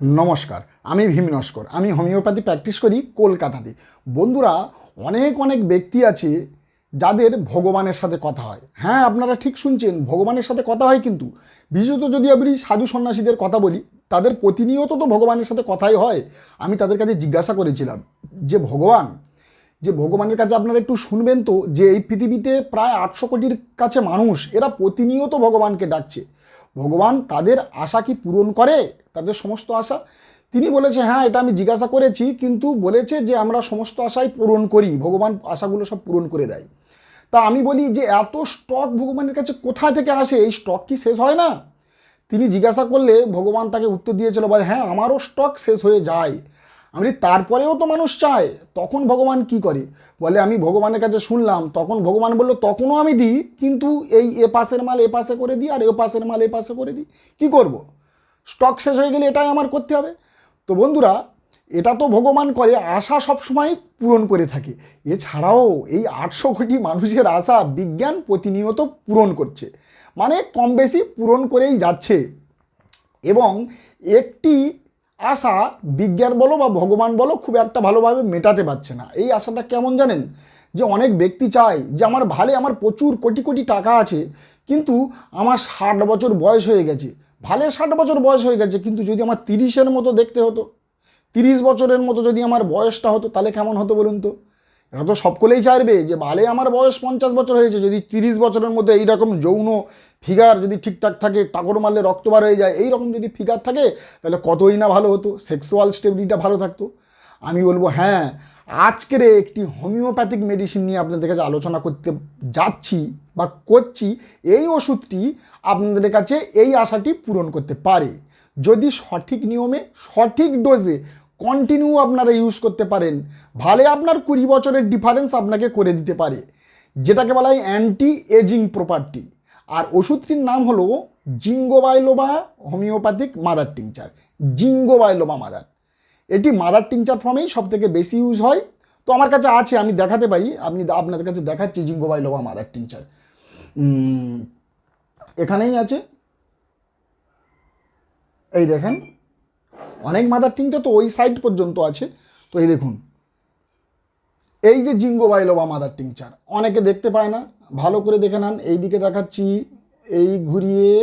নমস্কার, আমি ভীম নস্কর। আমি হোমিওপ্যাথি প্র্যাকটিস করি কলকাতাতে। বন্ধুরা, অনেক অনেক ব্যক্তি আছে যাদের ভগবানের সাথে কথা হয়। হ্যাঁ, আপনারা ঠিক শুনছেন, ভগবানের সাথে কথা হয়। কিন্তু বিশেষত যদি আমি সাধু সন্ন্যাসীদের কথা বলি, তাদের প্রতিনিয়ত তো ভগবানের সাথে কথাই হয়। আমি তাদের কাছে জিজ্ঞাসা করেছিলাম যে ভগবানের কাছে আপনারা একটু শুনবেন তো, যে এই পৃথিবীতে প্রায় 800 কোটির কাছে মানুষ, এরা প্রতিনিয়ত ভগবানকে ডাকছে। ভগবান তাদের আশা কি পূরণ করে, তাদের সমস্ত আশা? তিনি বলেছে, হ্যাঁ, এটা আমি জিজ্ঞাসা করেছি, কিন্তু বলেছে যে আমরা সমস্ত আশাই পূরণ করি, ভগবান আশাগুলো সব পূরণ করে দেয়। তা আমি বলি যে এত স্টক ভগবানের কাছে কোথা থেকে আসে? এই স্টক কি শেষ হয় না? তিনি জিজ্ঞাসা করলে ভগবান তাকে উত্তর দিয়েছিল, বলে, হ্যাঁ, আমারও স্টক শেষ হয়ে যায়। আমি তারপরেও তো মানুষ চায়। তখন ভগবান কি করে? বলে, আমি ভগবানের কাছে শুনলাম, তখন ভগবান বললো, তখনও আমি দিই, কিন্তু এই এ পাশের মাল এ পাশে করে দিই, আর এ পাশের মাল এ পাশে করে দিই। কি করব? স্টক শেষ হয়ে গেলে এটাই আমার করতে হবে। তো বন্ধুরা, এটা তো ভগবান করে, আশা সবসময় পূরণ করে থাকে। এছাড়াও এই 800 কোটি মানুষের আশা বিজ্ঞান প্রতিনিয়ত পূরণ করছে, মানে কম বেশি পূরণ করেই যাচ্ছে। এবং একটি আশা বিজ্ঞান বলো বা ভগবান বলো খুব একটা ভালোভাবে মেটাতে পারছে না। এই আশাটা কেমন জানেন? যে অনেক ব্যক্তি চায় যে আমার প্রচুর কোটি কোটি টাকা আছে, কিন্তু আমার 60 বছর বয়স হয়ে গেছে। 60 বছর বয়স হয়ে গেছে, কিন্তু যদি আমার 30-এর মতো দেখতে হতো, 30 বছরের মতো যদি আমার বয়সটা হতো, তাহলে কেমন হতো বলুন তো? এটা তো সকলেই চাইবে যে আমার বয়স 50 বছর হয়েছে, যদি 30 বছরের মধ্যে এইরকম যৌন ফিগার যদি ঠিকঠাক থাকে, টাকর মারলে রক্ত বার হয়ে যায়, এইরকম যদি ফিগার থাকে, তাহলে কতই না ভালো হতো, সেক্সুয়াল স্টেবিলিটিটা ভালো থাকতো। আমি বলবো, হ্যাঁ, আজকের একটি হোমিওপ্যাথিক মেডিসিন নিয়ে আপনাদের কাছে আলোচনা করতে যাচ্ছি বা করছি। এই ওষুধটি আপনাদের কাছে এই আশাটি পূরণ করতে পারে, যদি সঠিক নিয়মে সঠিক ডোজে কন্টিনিউ আপনারা ইউজ করতে পারেন। আপনার 20 বছরের ডিফারেন্স আপনাকে করে দিতে পারে, যেটাকে বলা হয় অ্যান্টি এজিং প্রপার্টি। আর ওষুধটির নাম হলো ginkgo biloba homeopathic mother tincture. Ginkgo biloba mother, এটি মাদার টিংচার ফর্মেই সব থেকে বেশি ইউজ হয়। তো আমার কাছে আছে, আমি দেখাতে পারি, আপনাদের কাছে দেখাচ্ছি জিঙ্গো বাইলোবা মাদার টিংচার। এখানেই আছে, এই দেখেন। অনেক মাদার টিংচার তো ওই সাইড পর্যন্ত আছে। তো এই দেখুন, এই যে জিঙ্গো বাইলোবা মাদার টিংচার, অনেকে দেখতে পায় না, ভালো করে দেখে নেন। এই দিকে দেখাচ্ছি, এই ঘুরিয়ে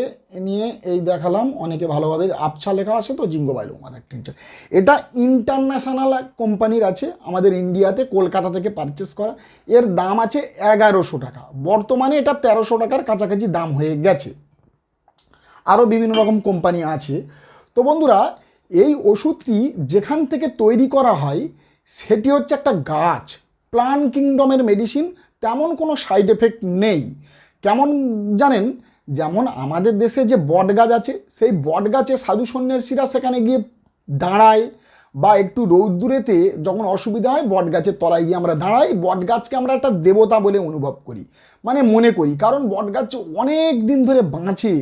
নিয়ে এই দেখালাম, অনেকে ভালোভাবে আবছা লেখা আসে তো জিঙ্গো বাইলোবা মাদার টিংচার। এটা ইন্টারন্যাশনাল কোম্পানির আছে, আমাদের ইন্ডিয়াতে কলকাতা থেকে পারচেস করা। এর দাম আছে 1100 টাকা, বর্তমানে এটা 1300 টাকার কাছাকাছি দাম হয়ে গেছে। আরও বিভিন্ন রকম কোম্পানি আছে। তো বন্ধুরা, এই ওষুধটি যেখান থেকে তৈরি করা হয় সেটি হচ্ছে একটা গাছ, প্লান্ট কিংডমের মেডিসিন। তেমন কোনো সাইড এফেক্ট নেই। কেমন জানেন? যেমন আমাদের দেশে যে বট গাছ আছে, সেই বট গাছে সাধু সন্ন্যাসীরা সেখানে গিয়ে দাঁড়ায়, বা একটু রৌদ্দুরেতে যখন অসুবিধা হয় বট গাছের তলায় গিয়ে আমরা দাঁড়াই। বট গাছকে আমরা একটা দেবতা বলে অনুভব করি, মানে মনে করি, কারণ বট গাছ অনেক দিন ধরে বাঁচে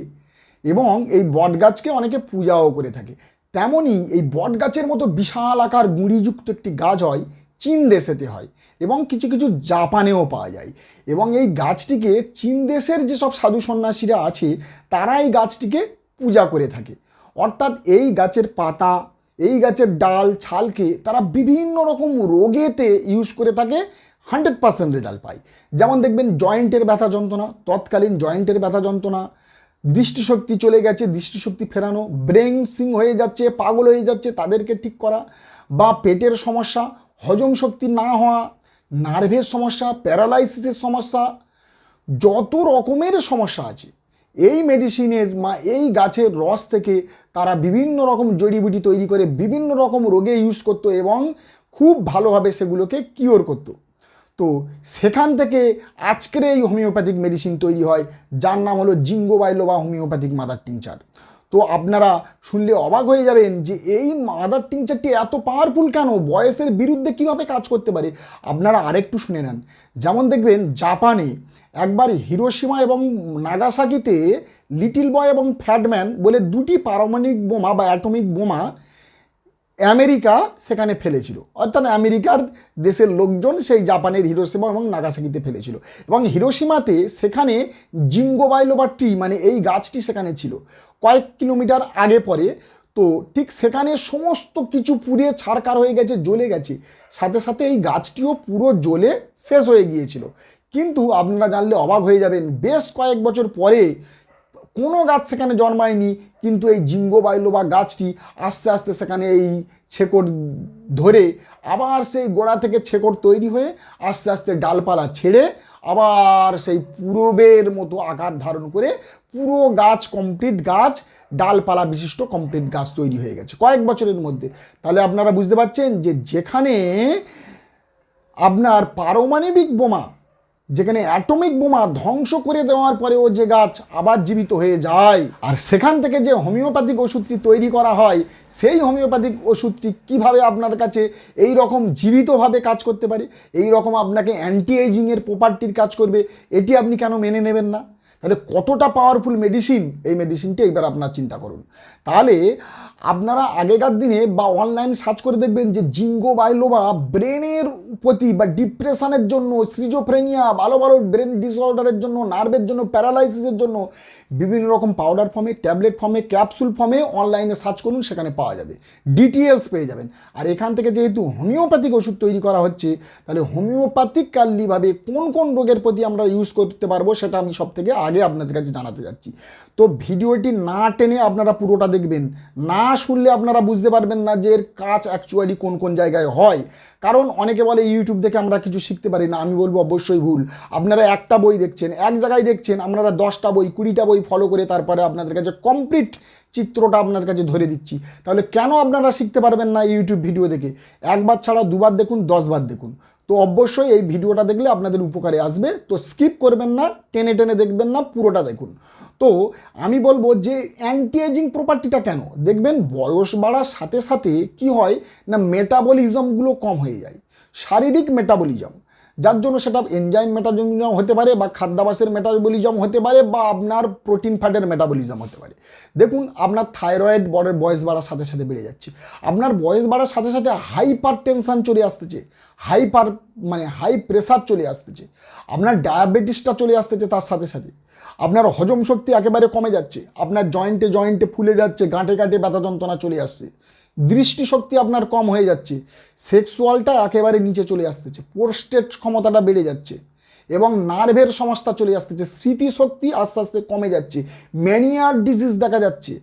এবং এই বট গাছকে অনেকে পূজাও করে থাকে। তেমনই এই বট গাছের মতো বিশাল আকার গুঁড়িযুক্ত একটি গাছ হয় চীন দেশেতে হয়, এবং কিছু কিছু জাপানেও পাওয়া যায়। এবং এই গাছটিকে চীন দেশের যেসব সাধু সন্ন্যাসীরা আছে, তারা এই গাছটিকে পূজা করে থাকে। অর্থাৎ এই গাছের পাতা, এই গাছের ডাল, ছালকে তারা বিভিন্ন রকম রোগেতে ইউজ করে থাকে, 100% রেজাল্ট পায়। যেমন দেখবেন জয়েন্টের ব্যথা যন্ত্রণা, তৎকালীন জয়েন্টের ব্যথা যন্ত্রণা, দৃষ্টিশক্তি চলে গেছে, দৃষ্টিশক্তি ফেরানো, ব্রেন সিং হয়ে যাচ্ছে, পাগল হয়ে যাচ্ছে, তাদেরকে ঠিক করা, বা পেটের সমস্যা, হজম শক্তি না হওয়া, নার্ভের সমস্যা, প্যারালাইসিসের সমস্যা, যত রকমের সমস্যা আছে, এই মেডিসিনের এই গাছের রস থেকে তারা বিভিন্ন রকম জড়িবুটি তৈরি করে বিভিন্ন রকম রোগে ইউজ করতো এবং খুব ভালোভাবে সেগুলোকে কিওর করতো। তো সেখান থেকে আজকের এই হোমিওপ্যাথিক মেডিসিন তৈরি হয়, যার নাম হলো ginkgo biloba homeopathic mother tincture. তো আপনারা শুনলে অবাক হয়ে যাবেন যে এই মাদার টিংচারটি এত পাওয়ারফুল কেন, বয়সের বিরুদ্ধে কিভাবে কাজ করতে পারে। আপনারা আরেকটু শুনে নেন। যেমন দেখবেন জাপানে একবার হিরোশিমা এবং নাগাসাকিতে লিটিল বয় এবং ফ্যাটম্যান বলে দুটি পারমাণবিক বোমা বা অ্যাটমিক বোমা আমেরিকা সেখানে ফেলেছিল। অর্থাৎ আমেরিকার দেশের লোকজন সেই জাপানের হিরোশিমা এবং নাগাসাকিতে ফেলেছিল। এবং হিরোশিমাতে সেখানে জিঙ্গো বাইলোবা ট্রি, মানে এই গাছটি সেখানে ছিল কয়েক কিলোমিটার আগে পরে। তো তো ঠিক সেখানে সমস্ত কিছু পুড়ে ছারখার হয়ে গেছে, জ্বলে গেছে, সাথে সাথে এই গাছটিও পুরো জ্বলে শেষ হয়ে গিয়েছিল। কিন্তু আপনারা জানলে অবাক হয়ে যাবেন, বেশ কয়েক বছর পরে কোনো গাছ সেখানে জন্মায়নি, কিন্তু এই জিঙ্গো বাইলোবা গাছটি আস্তে আস্তে সেখানে এই শেকড় ধরে আবার সেই গোড়া থেকে শেকড় তৈরি হয়ে আস্তে আস্তে ডালপালা ছেড়ে আবার সেই পূর্বের মতো আকার ধারণ করে পুরো গাছ, কমপ্লিট গাছ, ডালপালা বিশিষ্ট কমপ্লিট গাছ তৈরি হয়ে গেছে কয়েক বছরের মধ্যে। তাহলে আপনারা বুঝতে পারছেন যে যেখানে আপনার পারমাণবিক বোমা, যেখানে অ্যাটমিক বোমা ধ্বংস করে দেওয়ার পরেও যে গাছ আবার জীবিত হয়ে যায়, আর সেখান থেকে যে হোমিওপ্যাথিক ওষুধটি তৈরি করা হয়, সেই হোমিওপ্যাথিক ওষুধটি কিভাবে আপনার কাছে এই রকম জীবিতভাবে কাজ করতে পারে, এই রকম আপনাকে অ্যান্টি এজিংয়ের প্রপার্টির কাজ করবে, এটি আপনি কেন মেনে নেবেন না? তাহলে কতটা পাওয়ারফুল মেডিসিন এই মেডিসিনটি, এইবার আপনার চিন্তা করুন। তাহলে আপনারা আগেকার দিনে বা অনলাইন সার্চ করে দেখবেন যে জিঙ্গো বাইলোবা ব্রেনের প্রতি বা ডিপ্রেশনের জন্য, সিজোফ্রেনিয়া, ভালো ভালো ব্রেন ডিসঅর্ডারের জন্য, নার্ভের জন্য, প্যারালাইসিসের জন্য বিভিন্ন রকম পাউডার ফর্মে, ট্যাবলেট ফর্মে, ক্যাপসুল ফর্মে অনলাইনে সার্চ করুন, সেখানে পাওয়া যাবে, ডিটেলস পেয়ে যাবেন। আর এখান থেকে যেহেতু হোমিওপ্যাথিক ওষুধ তৈরি করা হচ্ছে, তাহলে হোমিওপ্যাথিক কার্লিভাবে কোন কোন রোগের প্রতি আমরা ইউজ করতে পারবো সেটা আমি সব থেকে আগে আপনাদের কাছে জানাতে যাচ্ছি। তো ভিডিওটি না টেনে আপনারা পুরোটা দেখবেন, না শুনলে আপনারা বুঝতে পারবেন না যে এর কাজ অ্যাকচুয়ালি কোন কোন জায়গায় হয়। কারণ অনেকে বলে ইউটিউব দেখে আমরা কিছু শিখতে পারি না, আমি বলবো অবশ্যই ভুল। আপনারা একটা বই দেখছেন, এক জায়গায় দেখছেন, আপনারা 10টা বই, 20টা বই ফলো করে তারপরে আপনাদের কাছে কমপ্লিট চিত্রটা আপনার কাছে ধরে দিচ্ছি। তাহলে কেন আপনারা শিখতে পারবেন না ইউটিউব ভিডিও দেখে? একবার ছাড়া দুবার দেখুন, 10 বার দেখুন। তো অবশ্যই এই ভিডিওটা দেখলে আপনাদের উপকারে আসবে। তো স্কিপ করবেন না, টেনে টেনে দেখবেন না, পুরোটা দেখুন। তো আমি বলবো যে অ্যান্টি এজিং প্রপার্টিটা কেন, দেখবেন বয়স বাড়ার সাথে সাথে কি হয় না, মেটাবলিজমগুলো কম হয়ে যায়, শারীরিক মেটাবলিজম, যার জন্য সেটা এনজাইম মেটাবলিজম হতে পারে, বা খাদ্যাভ্যাসের মেটাবলিজম হতে পারে, বা আপনার প্রোটিন ফ্যাটের মেটাবলিজম হতে পারে। দেখুন আপনার থাইরয়েড বয়স বাড়ার সাথে সাথে বেড়ে যাচ্ছে, আপনার বয়স বাড়ার সাথে সাথে হাইপার টেনশন চলে আসতেছে, হাই প্রেশার চলে আসতেছে, আপনার ডায়াবেটিসটা চলে আসতেছে, তার সাথে সাথে আপনার হজম শক্তি একেবারে কমে যাচ্ছে, আপনার জয়েন্টে জয়েন্টে ফুলে যাচ্ছে, গাঁটে গাঁটে ব্যথা যন্ত্রণা চলে আসছে, দৃষ্টিশক্তি আপনার কম হয়ে যাচ্ছে, সেক্সুয়ালটা একেবারে নিচে চলে আসতেছে, প্রোস্টেট ক্ষমতাটা বেড়ে যাচ্ছে, এবং নার্ভের সমস্যা চলে আসতেছে, স্মৃতিশক্তি আস্তে আস্তে কমে যাচ্ছে, ম্যানিয়ার ডিজিজ দেখা যাচ্ছে,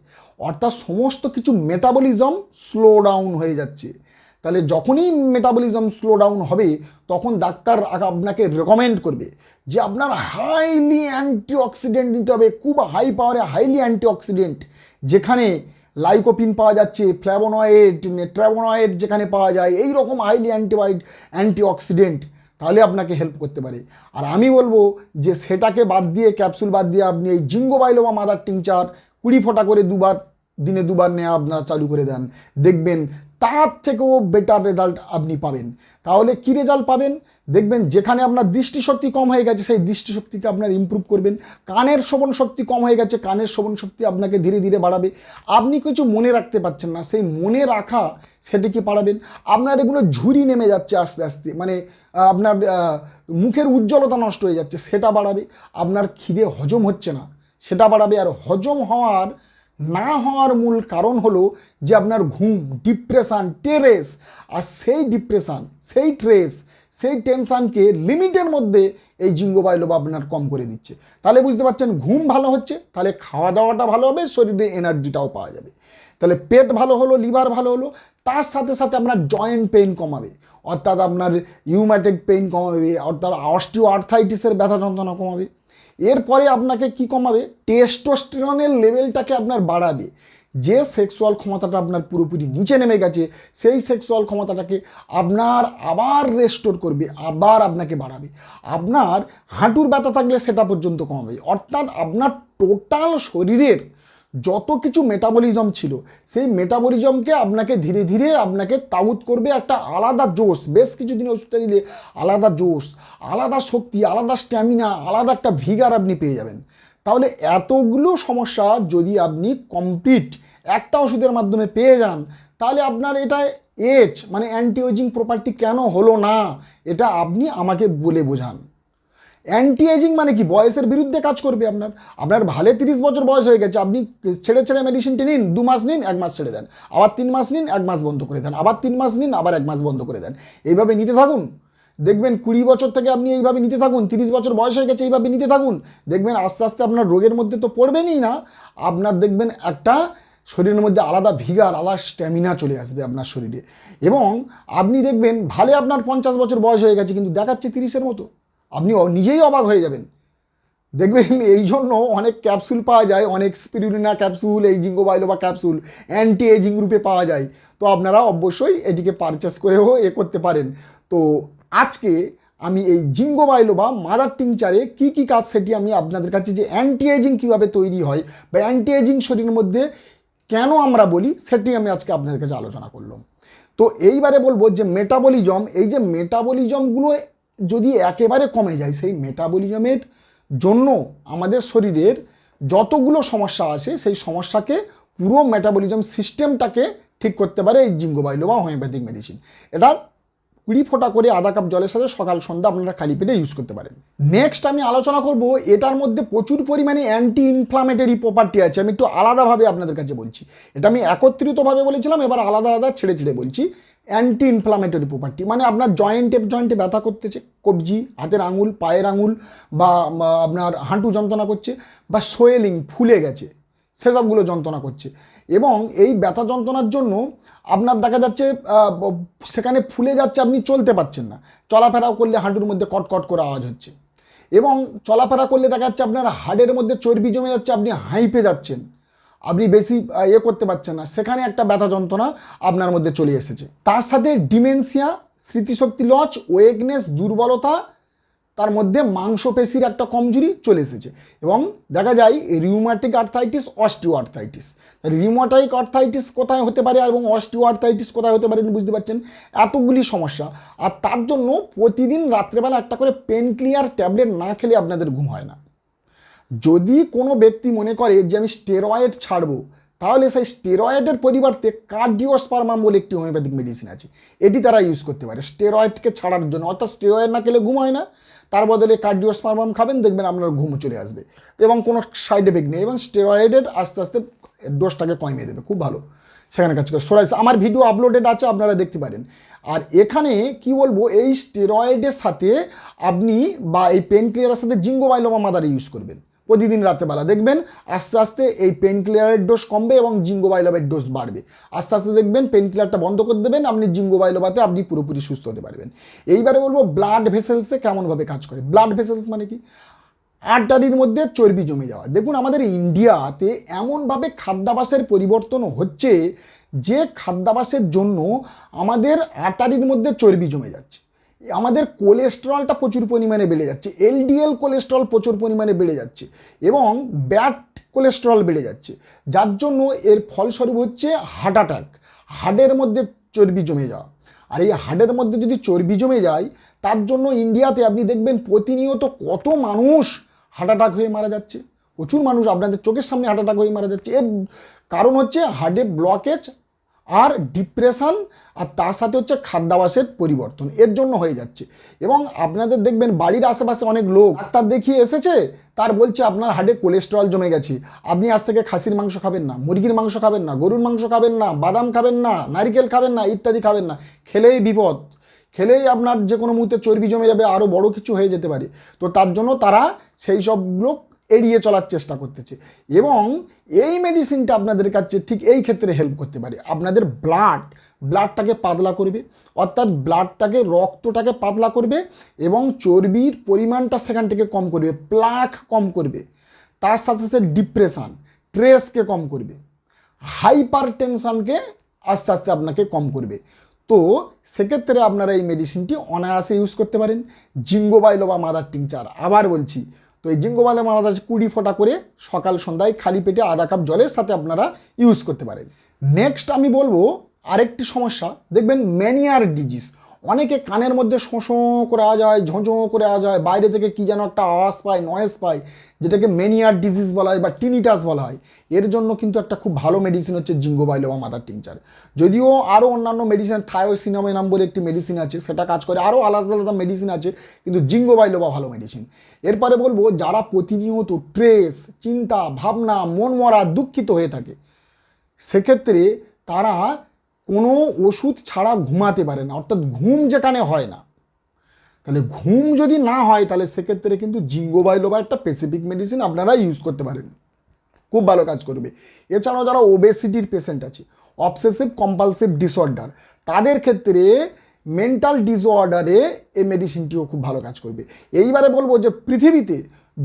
অর্থাৎ সমস্ত কিছু মেটাবলিজম স্লো ডাউন হয়ে যাচ্ছে। তাহলে যখনই মেটাবলিজম স্লো ডাউন হবে, তখন ডাক্তার আপনাকে রেকমেন্ড করবে যে আপনার হাইলি অ্যান্টিঅক্সিডেন্ট নিতে হবে, খুব হাই পাওয়ারে হাইলি অ্যান্টিঅক্সিডেন্ট, যেখানে লাইকোপিন পাওয়া যাচ্ছে, ট্রাভোনয়েড যেখানে পাওয়া যায়, এই রকম হাইলি অ্যান্টিঅক্সিডেন্ট, তাহলে আপনাকে হেল্প করতে পারে। আর আমি বলবো যে সেটাকে বাদ দিয়ে, ক্যাপসুল বাদ দিয়ে, আপনি এই জিঙ্গো বাইলোবা মাদার টিংচার 20 ফোঁটা করে দিনে দুবার নেওয়া আপনারা চালু করে দেন, দেখবেন তার থেকেও বেটার রেজাল্ট আপনি পাবেন। তাহলে কি রেজাল্ট পাবেন? দেখবেন যেখানে আপনার দৃষ্টিশক্তি কম হয়ে গেছে, সেই দৃষ্টিশক্তিকে আপনার ইমপ্রুভ করবেন, কানের শ্রবণ শক্তি কম হয়ে গেছে, কানের শ্রবণ শক্তি আপনাকে ধীরে ধীরে বাড়াবে, আপনি কিছু মনে রাখতে পারছেন না, সেই মনে রাখা সেটিকে বাড়াবেন, আপনার এগুলো ঝুরি নেমে যাচ্ছে আস্তে আস্তে, আপনার মুখের উজ্জ্বলতা নষ্ট হয়ে যাচ্ছে, সেটা বাড়াবে, আপনার খিদে হজম হচ্ছে না সেটা বাড়াবে। আর হজম না হওয়ার মূল কারণ হলো যে আপনার ঘুম, ডিপ্রেশান, টেরেস, আর সেই ডিপ্রেশান, সেই স্ট্রেস, সেই টেনশানকে লিমিটের মধ্যে এই জিঙ্গো বাইলোবা আপনার কম করে দিচ্ছে। তাহলে বুঝতে পারছেন, ঘুম ভালো হচ্ছে, তাহলে খাওয়া দাওয়াটা ভালো হবে, শরীরে এনার্জিটাও পাওয়া যাবে, তাহলে পেট ভালো হলো, লিভার ভালো হলো, তার সাথে সাথে আপনার জয়েন্ট পেইন কমাবে, অর্থাৎ আপনার রিউম্যাটিক পেইন কমাবে, অর্থাৎ অস্টিও আর্থাইটিসের ব্যথা যন্ত্রণা কমাবে। এরপরে আপনাকে কি কমাবে? টেস্টোস্টেরনের লেভেলটাকে আপনার বাড়াবে, যে সেক্সুয়াল ক্ষমতাটা আপনার পুরোপুরি নিচে নেমে গেছে, সেই সেক্সুয়াল ক্ষমতাটাকে আপনার আবার রেস্টোর করবে, আবার আপনাকে বাড়াবে, আপনার হাঁটুর ব্যথা থাকলে সেটা পর্যন্ত কমাবে, অর্থাৎ আপনার টোটাল শরীরের যত কিছু মেটাবলিজম ছিল, সেই মেটাবলিজমকে আপনাকে ধীরে ধীরে আপনাকে তাউত করবে একটা আলাদা জোশ, বেশ কিছুদিন ওষুধটা নিলে আলাদা জোশ, আলাদা শক্তি, আলাদা স্ট্যামিনা, আলাদা একটা ভিগার আপনি পেয়ে যাবেন। তাহলে এতগুলো সমস্যা যদি আপনি কমপ্লিট একটা ওষুধের মাধ্যমে পেয়ে যান, তাহলে আপনার এটা অ্যান্টি এজিং প্রপার্টি কেন হলো না, এটা আপনি আমাকে বলে বোঝান। অ্যান্টি এজিং মানে কি, বয়সের বিরুদ্ধে কাজ করবে। আপনার ভালে 30 বছর বয়স হয়ে গেছে, আপনি ছেড়ে ছেড়ে মেডিসিনটি নিন, 2 মাস নিন, 1 মাস ছেড়ে দেন, আবার 3 মাস নিন, 1 মাস বন্ধ করে দেন, আবার 3 মাস নিন, আবার 1 মাস বন্ধ করে দেন, এইভাবে নিতে থাকুন। দেখবেন 20 বছর থেকে আপনি এইভাবে নিতে থাকুন, 30 বছর বয়স হয়ে গেছে এইভাবে নিতে থাকুন, দেখবেন আস্তে আস্তে আপনার রোগের মধ্যে তো পড়বেনই না, আপনার দেখবেন একটা শরীরের মধ্যে আলাদা ভিগার, আলাদা স্ট্যামিনা চলে আসবে আপনার শরীরে। এবং আপনি দেখবেন ভালে আপনার 50 বছর বয়স হয়ে গেছে কিন্তু দেখাচ্ছে 30-এর মতো, আপনি নিজেই অবাক হয়ে যাবেন। দেখবেন এই জন্য অনেক ক্যাপসুল পাওয়া যায়, অনেক স্পিরুলিনা ক্যাপসুল, এই জিঙ্গো বাইলোবা ক্যাপসুল অ্যান্টি এজিং রূপে পাওয়া যায়। তো আপনারা অবশ্যই এটিকে পারচেস করেও করতে পারেন। তো আজকে আমি এই জিঙ্গো বাইলোবা মাদার টিংচারে কী কী কাজ সেটি আমি আপনাদের কাছে, যে অ্যান্টি এজিং কীভাবে তৈরি হয় বা অ্যান্টি এজিং শরীরের মধ্যে কেন আমরা বলি, সেটি আমি আজকে আপনাদের কাছে আলোচনা করলাম। তো এইবারে বলবো যে মেটাবলিজম, এই যে মেটাবলিজমগুলো যদি একেবারে কমে যায়, সেই মেটাবলিজমের জন্য আমাদের শরীরের যতগুলো সমস্যা আছে সেই সমস্যাকে, পুরো মেটাবলিজম সিস্টেমটাকে ঠিক করতে পারে এই জিঙ্গো বাইলোবা হোমিওপ্যাথিক মেডিসিন। এটা 20 ফোঁটা করে আধা কাপ জলের সাথে সকাল সন্ধ্যা আপনারা খালি পেটে ইউজ করতে পারেন। নেক্সট আমি আলোচনা করব, এটার মধ্যে প্রচুর পরিমাণে অ্যান্টি ইনফ্লামেটরি প্রপার্টি আছে। আমি একটু আলাদাভাবে আপনাদের কাছে বলছি, এটা আমি একত্রিতভাবে বলেছিলাম, এবার আলাদা আলাদা ছেড়ে ছেড়ে বলছি। অ্যান্টি ইনফ্লামেটরি প্রপার্টি মানে আপনার জয়েন্টে ব্যথা করতেছে, কবজি, হাতের আঙুল, পায়ের আঙুল, বা আপনার হাঁটু যন্ত্রণা করছে, বা সোয়েলিং ফুলে গেছে, সেসবগুলো যন্ত্রণা করছে। এবং এই ব্যথা যন্ত্রণার জন্য আপনার দেখা যাচ্ছে সেখানে ফুলে যাচ্ছে, আপনি চলতে পারছেন না, চলাফেরাও করলে হাঁটুর মধ্যে কটকট করে আওয়াজ হচ্ছে, এবং চলাফেরা করলে দেখা যাচ্ছে আপনার হাড়ের মধ্যে চর্বি জমে যাচ্ছে, আপনি হাইপে যাচ্ছেন, আপনি বেশি করতে পারছেন না, সেখানে একটা ব্যথা যন্ত্রণা আপনার মধ্যে চলে এসেছে। তার সাথে ডিমেনশিয়া, স্মৃতিশক্তি লস, ওয়েকনেস, দুর্বলতা, তার মধ্যে মাংসপেশির একটা কমজোরি চলে এসেছে। এবং দেখা যায় rheumatic arthritis, osteo arthritis. Rheumatic arthritis কোথায় হতে পারে এবং অস্টিও আর্থাইটিস কোথায় হতে পারে বুঝতে পারছেন, এতগুলি সমস্যা। আর তার জন্য প্রতিদিন রাত্রেবেলা একটা করে পেন ক্লিয়ার ট্যাবলেট না খেলে আপনাদের ঘুম হয় না। যদি কোনো ব্যক্তি মনে করে যে আমি স্টেরয়েড ছাড়বো, তাহলে সেই স্টেরয়েডের পরিবর্তে কার্ডিওস্পারমাম বলে একটি হোমিওপ্যাথিক মেডিসিন আছে, এটি তারা ইউজ করতে পারে স্টেরয়েডকে ছাড়ার জন্য। অর্থাৎ স্টেরয়েড না খেলে ঘুম হয় না, তার বদলে কার্ডিওস্পারমাম খাবেন, দেখবেন আপনার ঘুম চলে আসবে এবং কোনো সাইড এফেক্ট নেই, এবং স্টেরয়েডের আস্তে আস্তে ডোজটাকে কমিয়ে দেবে, খুব ভালো সেখানে কাজ করে। সোরাইস আমার ভিডিও আপলোডেড আছে, আপনারা দেখতে পারেন। আর এখানে কি বলবো, এই স্টেরয়েডের সাথে আপনি বা এই পেন ক্লিয়ারের সাথে জিঙ্গো বাইলোবা মাদার ইউজ করবেন প্রতিদিন রাত্রেবেলা, দেখবেন আস্তে আস্তে এই পেন ক্লিয়ারের ডোজ কমবে এবং জিঙ্গো বাইলোবার ডোজ বাড়বে। আস্তে আস্তে দেখবেন পেন ক্লিয়ারটা বন্ধ করে দেবেন, আপনি জিঙ্গো বাইলোবাতে আপনি পুরোপুরি সুস্থ হতে পারবেন। এইবারে বলবো ব্লাড ভেসেলসে কেমনভাবে কাজ করে। ব্লাড ভেসেলস মানে কি, আর্টারির মধ্যে চর্বি জমে যাওয়া। দেখুন আমাদের ইন্ডিয়াতে এমনভাবে খাদ্যাভ্যাসের পরিবর্তন হচ্ছে যে খাদ্যাভ্যাসের জন্য আমাদের আর্টারির মধ্যে চর্বি জমে যাচ্ছে, আমাদের কোলেস্টেরলটা প্রচুর পরিমাণে বেড়ে যাচ্ছে, এলডিএল কোলেস্টেরল প্রচুর পরিমাণে বেড়ে যাচ্ছে এবং ব্যাড কোলেস্টেরল বেড়ে যাচ্ছে, যার জন্য এর ফলস্বরূপ হচ্ছে হার্ট অ্যাটাক, হার্টের মধ্যে চর্বি জমে যাওয়া। আর এই হার্টের মধ্যে যদি চর্বি জমে যায়, তার জন্য ইন্ডিয়াতে আপনি দেখবেন প্রতিনিয়ত কত মানুষ হার্ট অ্যাটাক হয়ে মারা যাচ্ছে, প্রচুর মানুষ আপনাদের চোখের সামনে হার্ট অ্যাটাক হয়ে মারা যাচ্ছে। এর কারণ হচ্ছে হার্টে ব্লকেজ আর ডিপ্রেশন, আর তার সাথে হচ্ছে খাদ্যাভ্যাসের পরিবর্তন, এর জন্য হয়ে যাচ্ছে। এবং আপনাদের দেখবেন বাড়ির আশেপাশে অনেক লোক ডাক্তার দেখিয়ে এসেছে, তার বলছে আপনার হার্টে কোলেস্টেরল জমে গেছে, আপনি আজ থেকে খাসির মাংস খাবেন না, মুরগির মাংস খাবেন না, গরুর মাংস খাবেন না, বাদাম খাবেন না, নারকেল খাবেন না, ইত্যাদি খাবেন না, খেলেই বিপদ, খেলেই আপনার যে কোনো মুহূর্তে চর্বি জমে যাবে, আরও বড় কিছু হয়ে যেতে পারে। তো তার জন্য তারা সেই সবগুলো এড়িয়ে চলার চেষ্টা করতেছে। এবং এই মেডিসিনটা আপনাদের কাছে ঠিক এই ক্ষেত্রে হেল্প করতে পারে, আপনাদের ব্লাডটাকে পাতলা করবে, অর্থাৎ ব্লাডটাকে, রক্তটাকে পাতলা করবে এবং চর্বির পরিমাণটা সেখান থেকে কম করবে, প্লাক কম করবে, তার সাথে সাথে ডিপ্রেশন, স্ট্রেসকে কম করবে, হাইপার টেনশনকে আস্তে আস্তে আপনাকে কম করবে। তো সেক্ষেত্রে আপনারা এই মেডিসিনটি অনায়াসে ইউজ করতে পারেন, জিঙ্গো বাইলোবা মাদার টিংচার। আবার বলছি, তো এই জিঙ্গো বাইলোবা মাদার 20 ফোঁটা করে সকাল সন্ধ্যায় খালি পেটে আধা কাপ জলের সাথে আপনারা ইউজ করতে পারেন। নেক্সট আমি বলবো আরেকটি সমস্যা, দেখবেন ম্যানিয়ার ডিজিজ। অনেকে কানের মধ্যে শোঁ করে আওয়াজ হয়, ঝোঁঝো করে আওয়াজ হয়, বাইরে থেকে কি যেন একটা আওয়াজ পায়, নয়েজ পায়, যেটাকে মেনিয়ার ডিজিজ বলা হয় বা টিনিটাস বলা হয়। এর জন্য কিন্তু একটা খুব ভালো মেডিসিন হচ্ছে জিঙ্গো বাইলোবা মাদার টিংচার। যদিও আরও অন্যান্য মেডিসিন, থায়োসিনামেনাম বলে একটি মেডিসিন আছে, সেটা কাজ করে, আরও আলাদা আলাদা মেডিসিন আছে, কিন্তু জিঙ্গো বাইলোবা ভালো মেডিসিন। এরপরে বলবো, যারা প্রতিনিয়ত স্ট্রেস, চিন্তা ভাবনা, মন মরা, দুঃখিত হয়ে থাকে, সেক্ষেত্রে তারা কোনো ওষুধ ছাড়া ঘুমাতে পারে না, অর্থাৎ ঘুম যেখানে হয় না, তাহলে ঘুম যদি না হয় তাহলে সেক্ষেত্রে কিন্তু জিঙ্গো বাইলোবা একটা স্পেসিফিক মেডিসিন আপনারা ইউজ করতে পারেন, খুব ভালো কাজ করবে। এছাড়াও যারা ওবেসিটির পেশেন্ট আছে, অবসেসিভ কম্পালসিভ ডিসঅর্ডার, তাদের ক্ষেত্রে মেন্টাল ডিসঅর্ডারে এই মেডিসিনটিও খুব ভালো কাজ করবে। এইবারে বলবো যে পৃথিবীতে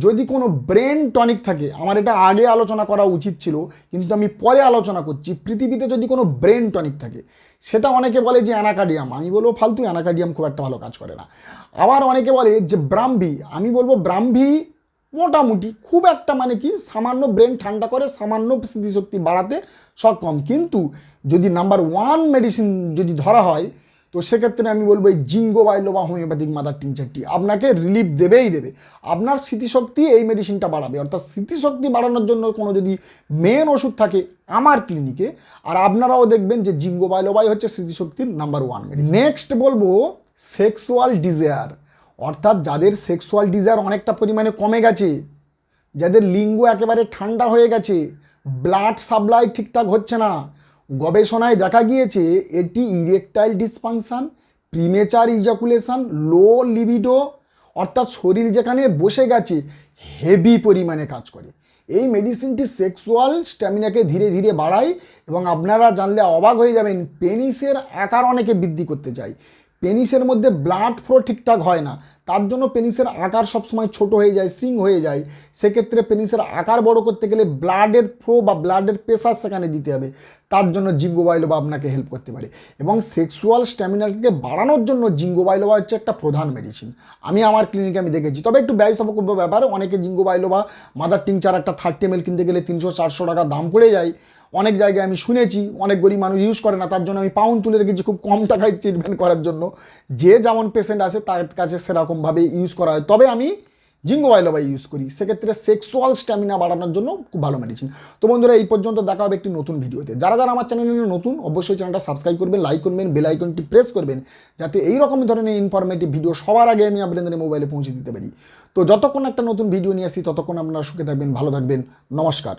যদি কোনো ব্রেন টনিক থাকে, আমার এটা আগে আলোচনা করা উচিত ছিল কিন্তু আমি পরে আলোচনা করছি, পৃথিবীতে যদি কোনো ব্রেন টনিক থাকে, সেটা অনেকে বলে যে অ্যানাকার্ডিয়াম, আমি বলবো ফালতু, অ্যানাকার্ডিয়াম খুব একটা ভালো কাজ করে না। আবার অনেকে বলে যে ব্রাহ্মী, আমি বলবো ব্রাহ্মী মোটামুটি খুব একটা, মানে কি, সামান্য ব্রেন ঠান্ডা করে, সামান্য স্মৃতিশক্তি বাড়াতে সক্ষম, কিন্তু যদি নাম্বার 1 মেডিসিন যদি ধরা হয়, তো সেক্ষেত্রে আমি বলবো এই জিঙ্গো বাইলোবা হোমিওপ্যাথিক মাদার টিংচারটি আপনাকে রিলিফ দেবেই দেবে। আপনার স্মৃতিশক্তি এই মেডিসিনটা বাড়াবে, অর্থাৎ স্মৃতিশক্তি বাড়ানোর জন্য কোনো যদি মেন ওষুধ থাকে আমার ক্লিনিকে, আর আপনারাও দেখবেন যে জিঙ্গো বাইলোবাই হচ্ছে স্মৃতিশক্তির নাম্বার 1 মেডিসিন। নেক্সট বলবো সেক্সুয়াল ডিজায়ার, অর্থাৎ যাদের সেক্সুয়াল ডিজায়ার অনেকটা পরিমাণে কমে গেছে, যাদের লিঙ্গ একেবারে ঠান্ডা হয়ে গেছে, ব্লাড সাপ্লাই ঠিকঠাক হচ্ছে না, গবেষণায় দেখা গিয়েছে এটি ইরেকটাইল ডিসফাংশন, প্রিমেচার ইজাকুলেশন, লো লিবিডো, অর্থাৎ শরীর যেখানে বসে গেছে হেভি পরিমাণে কাজ করে। এই মেডিসিনটি সেক্সুয়াল স্ট্যামিনাকে ধীরে ধীরে বাড়ায়, এবং আপনারা জানলে অবাক হয়ে যাবেন, পেনিসের আকার অনেকে বৃদ্ধি করতে চায়, পেনিসের মধ্যে ব্লাড ফ্লো ঠিকঠাক হয় না, তার জন্য পেনিসের আকার সবসময় ছোট হয়ে যায়, স্ট্রিং হয়ে যায়। সেক্ষেত্রে পেনিসের আকার বড় করতে গেলে ব্লাডের ফ্লো বা ব্লাডের প্রেসার সেখানে দিতে হবে, তার জন্য জিঙ্গো বাইলোবা আপনাকে হেল্প করতে পারে। এবং সেক্সুয়াল স্ট্যামিনাকে বাড়ানোর জন্য জিঙ্গো বাইলোবা হচ্ছে একটা প্রধান মেডিসিন, আমি আমার ক্লিনিকে আমি দেখেছি। তবে একটু ব্যয় সাপেক্ষ ব্যাপার, অনেকে জিঙ্গো বাইলোবা মাদার টিংচার একটা 30 ml কিনতে গেলে 300-400 টাকা দাম পড়ে যায়। অনেক জায়গায় আমি শুনেছি অনেক গরিব মানুষ ইউজ করে না, তার জন্য আমি পাউন্ড তুলে রেখেছি খুব কম টাকায় ট্রিটমেন্ট করার জন্য, যে যেমন পেশেন্ট আছে তার কাছে সেরকমভাবে ইউজ করা হয়। তবে আমি জিঙ্গো বাইলোবা ইউজ করি, সেক্ষেত্রে সেক্সুয়াল স্ট্যামিনা বাড়ানোর জন্য খুব ভালো মেডিসিন। তো বন্ধুরা, এই পর্যন্ত দেখা হবে একটি নতুন ভিডিওতে। যারা যারা আমার চ্যানেলে নতুন, অবশ্যই চ্যানেলটা সাবস্ক্রাইব করবেন, লাইক করবেন, বেল আইকনটি প্রেস করবেন, যাতে এই রকম ধরনের ইনফরমেটিভ ভিডিও সবার আগে আমি আপনাদের মোবাইলে পৌঁছে দিতে পারি। তো যতক্ষণ একটা নতুন ভিডিও নিয়ে আসি, ততক্ষণ আপনারা সুখে থাকবেন, ভালো থাকবেন, নমস্কার।